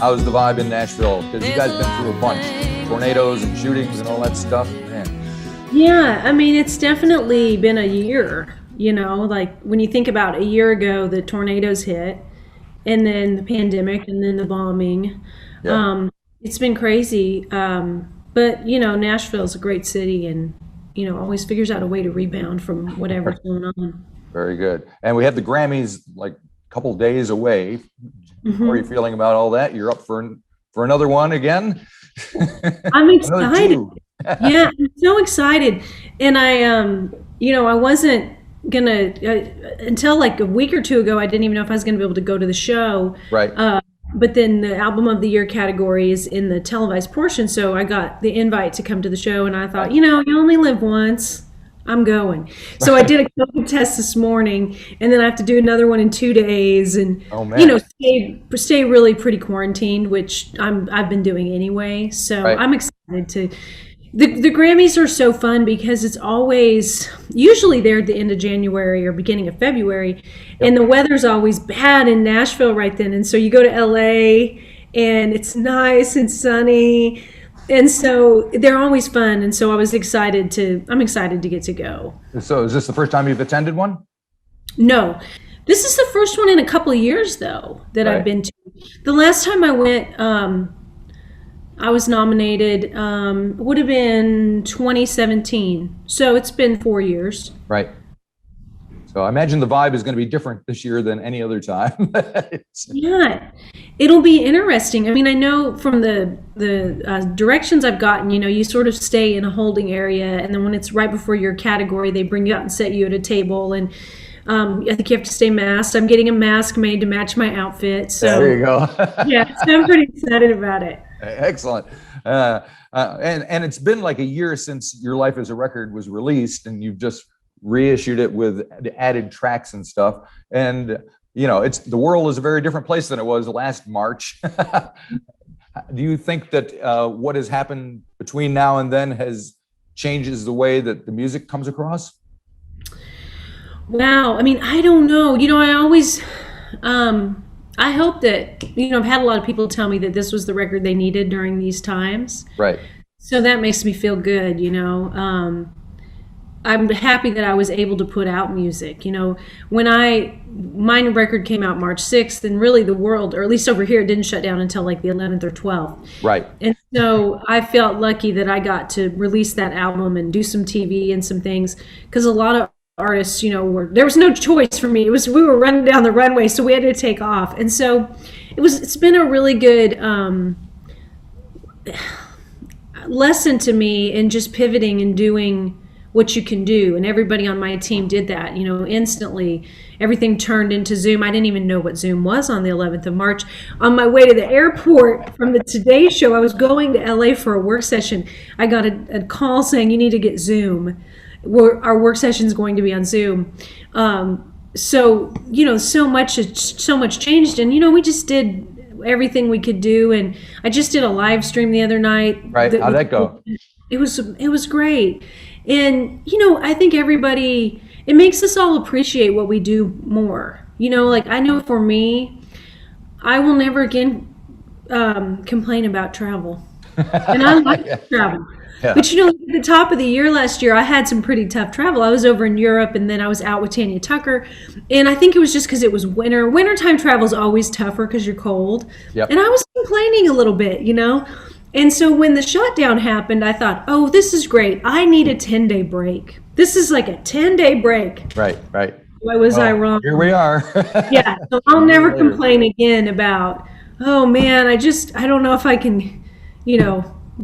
How's the vibe in Nashville? Because you guys been through a bunch. Tornadoes and shootings and all that stuff. Man. Yeah, I mean, it's definitely been a year, like when you think about a year ago, the tornadoes hit, and then the pandemic, and then the bombing. Yeah. It's been crazy. But, Nashville's a great city and, always figures out a way to rebound from whatever's going on. Very good. And we have the Grammys like a couple days away. How are you feeling about all that? You're up for another one again? I'm excited. Yeah, I'm so excited. And I wasn't gonna until like a week or two ago, I didn't even know if I was gonna be able to go to the show. Right. But then the album of the year category is in the televised portion, so I got the invite to come to the show, and I thought, you only live once. I'm going. So I did a COVID test this morning, and then I have to do another one in 2 days, and stay really pretty quarantined, which I've been doing anyway. So I'm excited to. The Grammys are so fun because it's always usually there at the end of January or beginning of February, and the weather's always bad in Nashville right then. And so you go to LA and it's nice and sunny, and so they're always fun. And so I'm excited to get to go. So is this the first time you've attended one? No. This is the first one in a couple of years though that I've been to. The last time I went, I was nominated, would have been 2017. So it's been 4 years. Right. So I imagine the vibe is going to be different this year than any other time. Yeah, it'll be interesting. I mean, I know from the directions I've gotten, you sort of stay in a holding area, and then when it's right before your category, they bring you out and set you at a table, and I think you have to stay masked. I'm getting a mask made to match my outfit. So there you go. Yeah, so I'm pretty excited about it. Excellent. And it's been like a year since Your Life as a Record was released, and you've just reissued it with added tracks and stuff. And, the world is a very different place than it was last March. Do you think that what has happened between now and then changes the way that the music comes across? Wow. I mean, I don't know. I always, I hope that, I've had a lot of people tell me that this was the record they needed during these times. Right. So that makes me feel good, I'm happy that I was able to put out music. When my record came out March 6th, and really the world, or at least over here, it didn't shut down until like the 11th or 12th. Right. And so I felt lucky that I got to release that album and do some TV and some things, because a lot of artists, there was no choice for me. We were running down the runway, so we had to take off. And so it's been a really good lesson to me in just pivoting and doing what you can do. And everybody on my team did that, instantly. Everything turned into Zoom. I didn't even know what Zoom was on the 11th of March. On my way to the airport from the Today Show, I was going to LA for a work session. I got a call saying, you need to get Zoom. Our work session is going to be on Zoom. So so much changed, and we just did everything we could do. And I just did a live stream the other night. Right. How'd that go? It was great. And I think it makes us all appreciate what we do more. Like, I know for me, I will never again complain about travel. And I like travel. Yeah. But at the top of the year last year, I had some pretty tough travel. I was over in Europe, and then I was out with Tanya Tucker. And I think it was just because it was winter. Wintertime travel is always tougher because you're cold. Yep. And I was complaining a little bit, And so when the shutdown happened, I thought, oh, this is great. I need a 10-day break. This is like a 10-day break. Right. Why was I wrong? Here we are. Yeah. So I'll never complain again about, oh man, I don't know if I can,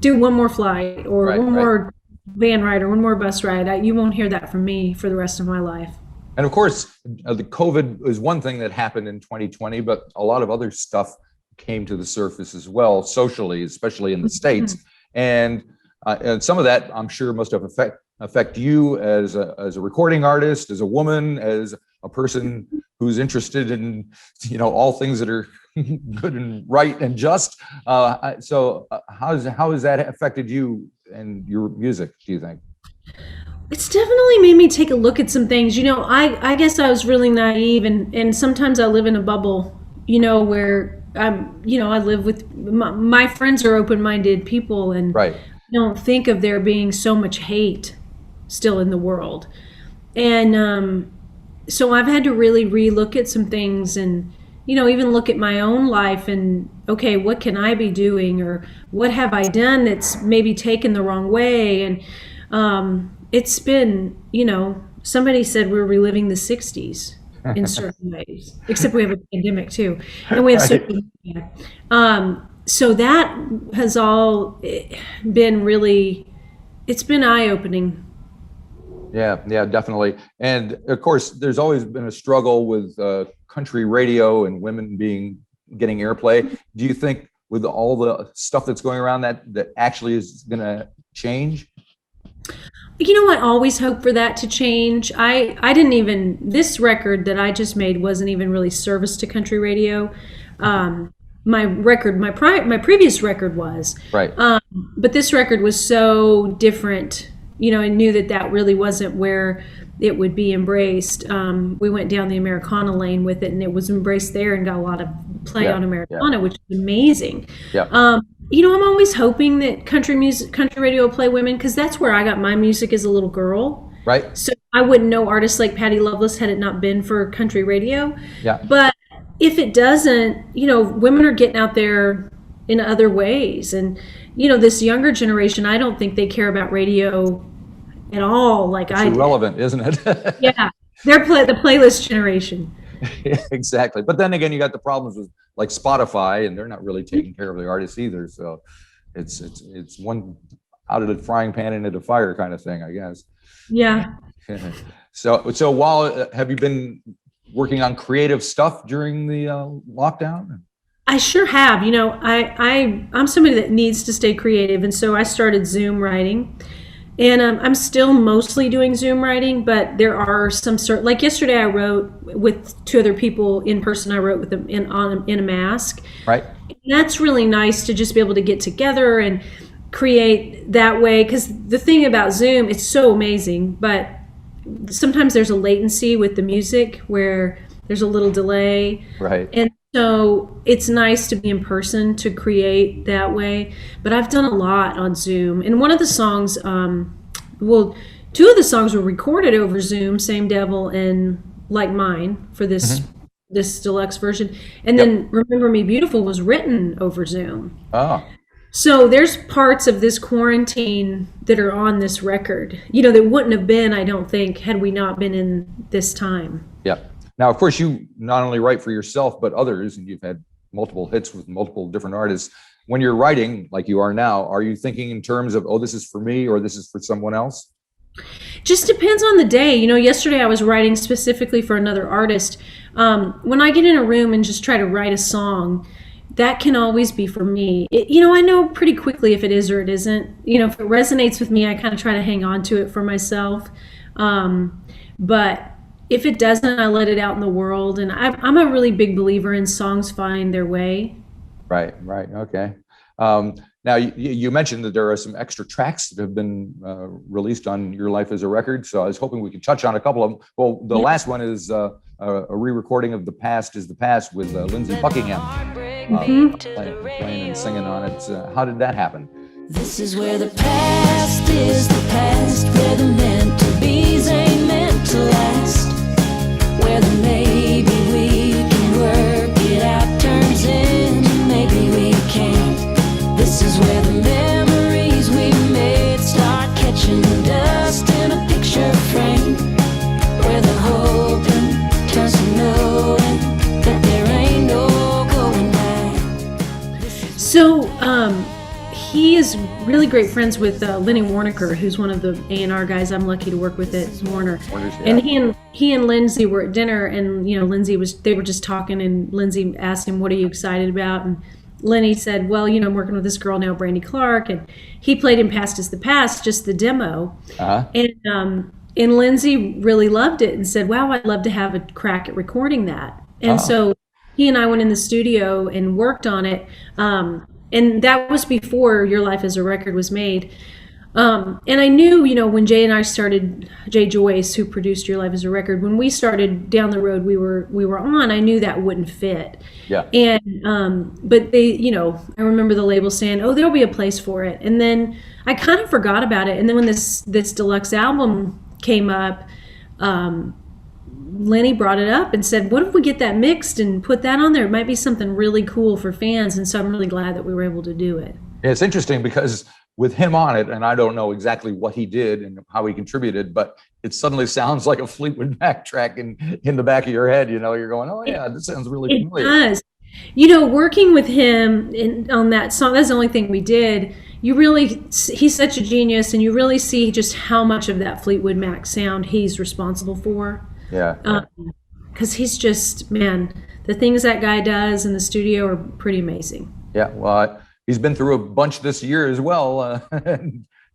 do one more flight or one more van ride or one more bus ride. You won't hear that from me for the rest of my life. And of course, the COVID is one thing that happened in 2020, but a lot of other stuff came to the surface as well, socially, especially in the States. And some of that, I'm sure, must have affect you as a recording artist, as a woman, as a person who's interested in, all things that are good and right and just. So how has that affected you and your music, do you think? It's definitely made me take a look at some things. I guess I was really naive, and sometimes I live in a bubble, where I live with my friends are open-minded people, and Right. I don't think of there being so much hate still in the world. And so I've had to really relook at some things, and even look at my own life and, okay, what can I be doing, or what have I done that's maybe taken the wrong way? And it's been, somebody said we're reliving the 60s in certain ways, except we have a pandemic too, and we have social media. So that has all been really, it's been eye-opening. Yeah, definitely. And of course, there's always been a struggle with country radio and women getting airplay. Do you think with all the stuff that's going around that actually is going to change? I always hope for that to change. This record that I just made wasn't even really service to country radio. My previous record was. Right. But this record was so different. I knew that really wasn't where it would be embraced. We went down the Americana lane with it, and it was embraced there and got a lot of play on Americana, which is amazing. Yeah. I'm always hoping that country radio will play women, because that's where I got my music as a little girl. Right. So I wouldn't know artists like Patti Loveless had it not been for country radio. Yeah. But if it doesn't, women are getting out there in other ways. And, this younger generation, I don't think they care about radio at all. Like it's irrelevant, isn't it? Yeah. They're the playlist generation. Yeah, exactly. But then again, you got the problems with like Spotify, and they're not really taking care of the artists either. So it's one out of the frying pan into the fire kind of thing, I guess. Yeah. So while have you been working on creative stuff during the lockdown? I sure have. I'm somebody that needs to stay creative, and so I started Zoom writing. And I'm still mostly doing Zoom writing, but there are some like yesterday I wrote with two other people in person. I wrote with them in a mask. Right. And that's really nice to just be able to get together and create that way. Because the thing about Zoom, it's so amazing, but sometimes there's a latency with the music where there's a little delay. Right. And so it's nice to be in person to create that way. But I've done a lot on Zoom. And one of the songs, two of the songs were recorded over Zoom, Same Devil and Like Mine, for this deluxe version. And then Remember Me Beautiful was written over Zoom. Oh. So there's parts of this quarantine that are on this record, that wouldn't have been, I don't think, had we not been in this time. Yeah. Now, of course, you not only write for yourself, but others, and you've had multiple hits with multiple different artists. When you're writing, like you are now, are you thinking in terms of, oh, this is for me, or this is for someone else? Just depends on the day. Yesterday I was writing specifically for another artist. When I get in a room and just try to write a song, that can always be for me. I know pretty quickly if it is or it isn't. If it resonates with me, I kind of try to hang on to it for myself. But if it doesn't, I let it out in the world. And I'm a really big believer in songs find their way. Right. Okay. Now, you mentioned that there are some extra tracks that have been released on Your Life as a Record. So I was hoping we could touch on a couple of them. Well, the last one is a re-recording of The Past is the Past with Lindsey Buckingham playing and singing on it. How did that happen? This is where the past is the past, where the meant to be's ain't meant to last, where the maybe we can work it out turns into maybe we can't. This is where the memories we made start catching dust in a picture frame, where the hoping turns to knowing that there ain't no going back. So, he is really great friends with Lenny Warnaker, who's one of the A&R guys I'm lucky to work with at Warner. And he and Lindsey were at dinner, and they were just talking, and Lindsey asked him, "What are you excited about?" And Lenny said, "Well, I'm working with this girl now, Brandy Clark," and he played in Past is the Past, just the demo. And Lindsey really loved it and said, "Wow, I'd love to have a crack at recording that." And so he and I went in the studio and worked on it. And that was before Your Life as a Record was made. And I knew, when Jay and I started, Jay Joyce, who produced Your Life is a Record, when we started down the road we were on, I knew that wouldn't fit. Yeah. And but they, I remember the label saying, "Oh, there'll be a place for it." And then I kind of forgot about it. And then when this deluxe album came up, Lenny brought it up and said, "What if we get that mixed and put that on there? It might be something really cool for fans." And so I'm really glad that we were able to do it. Yeah, it's interesting because with him on it, and I don't know exactly what he did and how he contributed, but it suddenly sounds like a Fleetwood Mac track in the back of your head. You're going, "Oh yeah, this sounds really familiar." It does. Working with him on that song, that's the only thing we did. He's such a genius, and you really see just how much of that Fleetwood Mac sound he's responsible for. Yeah. Because he's just, man, the things that guy does in the studio are pretty amazing. Yeah. Well, he's been through a bunch this year as well.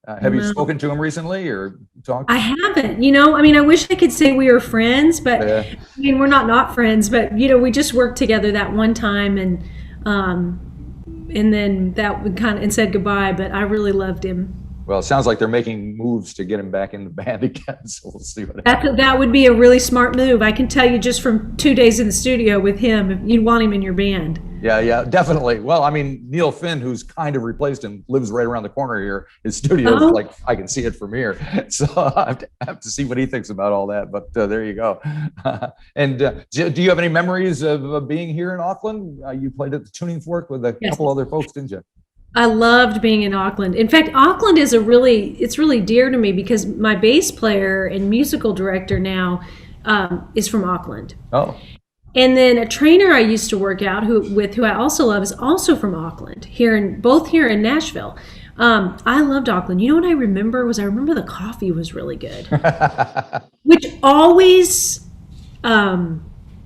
Have you spoken to him recently or talked? I haven't. I wish I could say we were friends, but we're not friends. But we just worked together that one time, and then that would and said goodbye. But I really loved him. Well, it sounds like they're making moves to get him back in the band again. So we'll see what happens. That would be a really smart move. I can tell you just from 2 days in the studio with him, you'd want him in your band. Yeah, definitely. Well, Neil Finn, who's kind of replaced him, lives right around the corner here. His studio is like, I can see it from here. So I have to see what he thinks about all that. But there you go. And do you have any memories of being here in Auckland? You played at the Tuning Fork with a couple other folks, didn't you? I loved being in Auckland. In fact, Auckland is it's really dear to me because my bass player and musical director now is from Auckland. Oh. And then a trainer I used to work out who I also love is also from Auckland, both here in Nashville. I loved Auckland. You know what I remember the coffee was really good, which always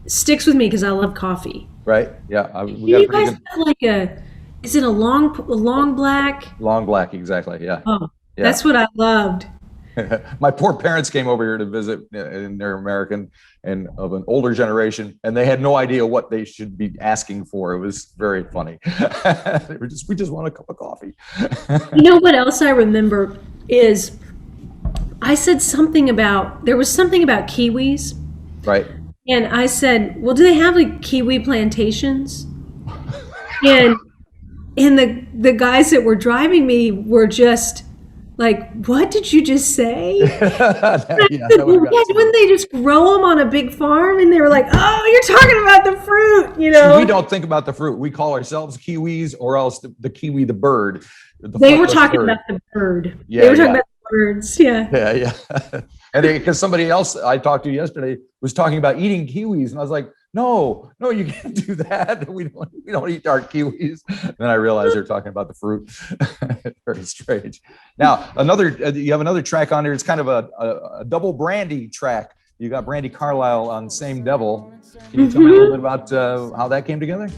sticks with me because I love coffee. Right. Yeah. You guys have is it a long black? Long black, exactly. Yeah. Oh, yeah. That's what I loved. My poor parents came over here to visit, and they're American and of an older generation, and they had no idea what they should be asking for. It was very funny. We just want a cup of coffee. You know what else I remember is I said there was something about kiwis. Right. And I said, well, do they have kiwi plantations? And the guys that were driving me were just like, what did you just say? Wouldn't they just grow them on a big farm? And they were like, oh, you're talking about the fruit, We don't think about the fruit. We call ourselves Kiwis, or else the kiwi, the bird. They were talking about the bird. Yeah, they were talking about the birds. Yeah. Yeah. And because somebody else I talked to yesterday was talking about eating kiwis, and I was like, no, you can't do that. We don't eat our kiwis. And then I realized they're talking about the fruit. Very strange. Now, you have another track on there. It's kind of a double Brandy track. You got Brandy Carlisle on Same Devil. Can you tell me a little bit about how that came together?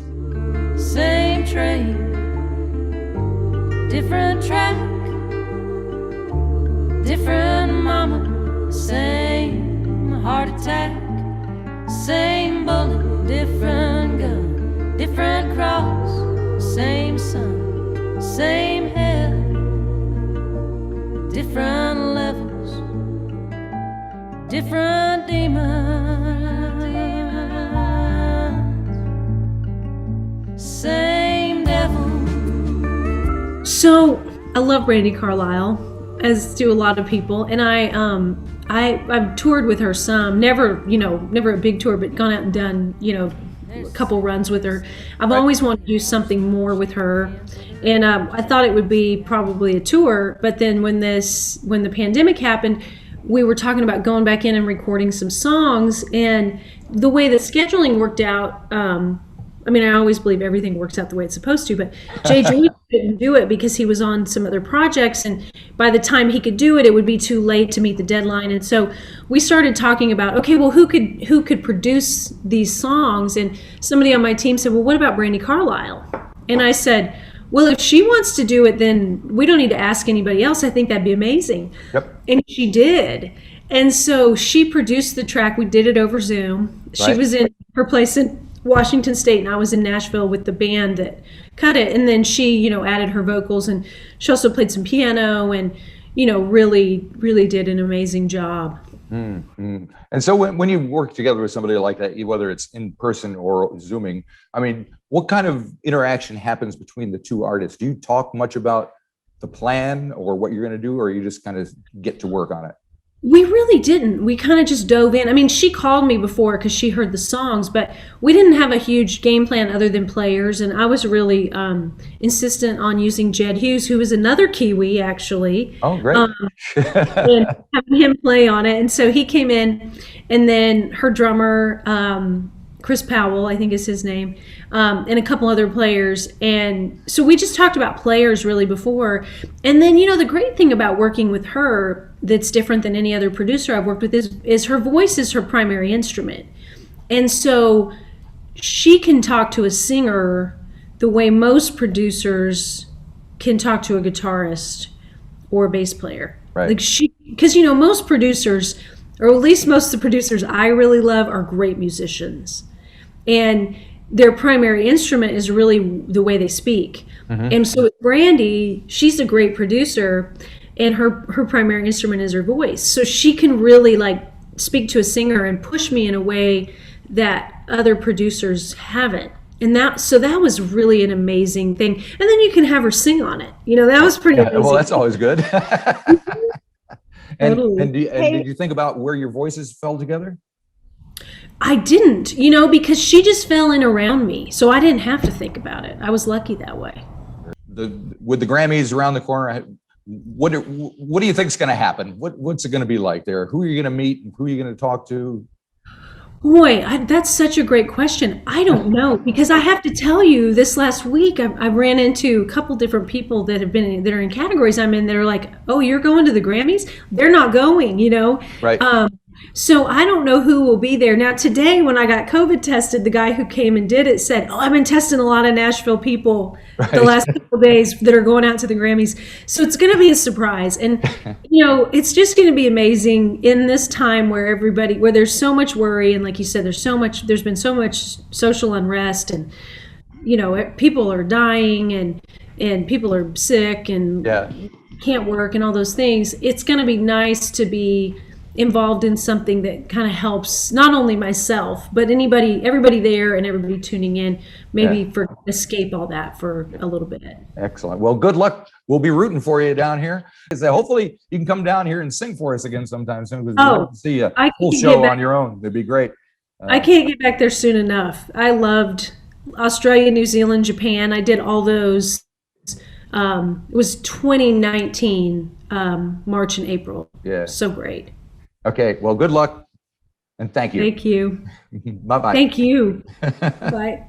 Same train, different track, different mama, same heart attack. Same bullet, different gun, different cross, same sun, same hell, different levels, different demons, same devil. So I love Brandy Carlisle, as do a lot of people, and I've toured with her some, never a big tour, but gone out and done, a couple runs with her. I've always wanted to do something more with her. And I thought it would be probably a tour, but then when the pandemic happened, we were talking about going back in and recording some songs, and the way the scheduling worked out, I always believe everything works out the way it's supposed to, but Jay Joyce couldn't do it because he was on some other projects, and by the time he could do it, it would be too late to meet the deadline. And so we started talking about, okay, well, who could produce these songs? And somebody on my team said, well, what about Brandy Carlisle? And I said, well, if she wants to do it, then we don't need to ask anybody else. I think that'd be amazing. Yep. And she did. And so she produced the track. We did it over Zoom. She was in her place in Washington State, and I was in Nashville with the band that cut it. And then she, added her vocals, and she also played some piano. And, really did an amazing job. Mm-hmm. And so when you work together with somebody like that, whether it's in person or Zooming, I mean, what kind of interaction happens between the two artists? Do you talk much about the plan or what you're going to do, or you just kind of get to work on it? We really didn't. We kind of just dove in. I mean, she called me before because she heard the songs, but we didn't have a huge game plan other than players. And I was really insistent on using Jed Hughes, who is another Kiwi, actually. Oh, great. And having him play on it. And so he came in, and then her drummer, Chris Powell, I think is his name, and a couple other players. And so we just talked about players really before. And then, the great thing about working with her that's different than any other producer I've worked with is her voice is her primary instrument. And so she can talk to a singer the way most producers can talk to a guitarist or a bass player. Right. Like because most producers, or at least most of the producers I really love, are great musicians. And their primary instrument is really the way they speak. Mm-hmm. And so with Brandy, she's a great producer, and her primary instrument is her voice. So she can really speak to a singer and push me in a way that other producers haven't. And that was really an amazing thing. And then you can have her sing on it. That was pretty amazing. Well, that's always good. Totally. And did you think about where your voices fell together? I didn't, because she just fell in around me. So I didn't have to think about it. I was lucky that way. With the Grammys around the corner, what do you think is going to happen? What's it going to be like there? Who are you going to meet? Who are you going to talk to? Boy, that's such a great question. I don't know, because I have to tell you, this last week I ran into a couple different people that are in categories I'm in that are like, "Oh, you're going to the Grammys?" They're not going, Right. So I don't know who will be there. Now today, when I got COVID tested, the guy who came and did it said, "Oh, I've been testing a lot of Nashville people the last couple of days that are going out to the Grammys." So it's going to be a surprise. And, it's just going to be amazing in this time where there's so much worry. And like you said, there's been so much social unrest, and, people are dying and people are sick and can't work and all those things. It's going to be nice to be involved in something that kind of helps not only myself, but everybody there and everybody tuning in, maybe for escape all that for a little bit. Excellent. Well, good luck. We'll be rooting for you down here. Hopefully you can come down here and sing for us again sometime soon, because we'd love to see a full show on your own. It'd be great. I can't get back there soon enough. I loved Australia, New Zealand, Japan. I did all those. It was 2019, March and April. Yeah. So great. Okay, well, good luck, and thank you. Thank you. Bye-bye. Thank you. Bye.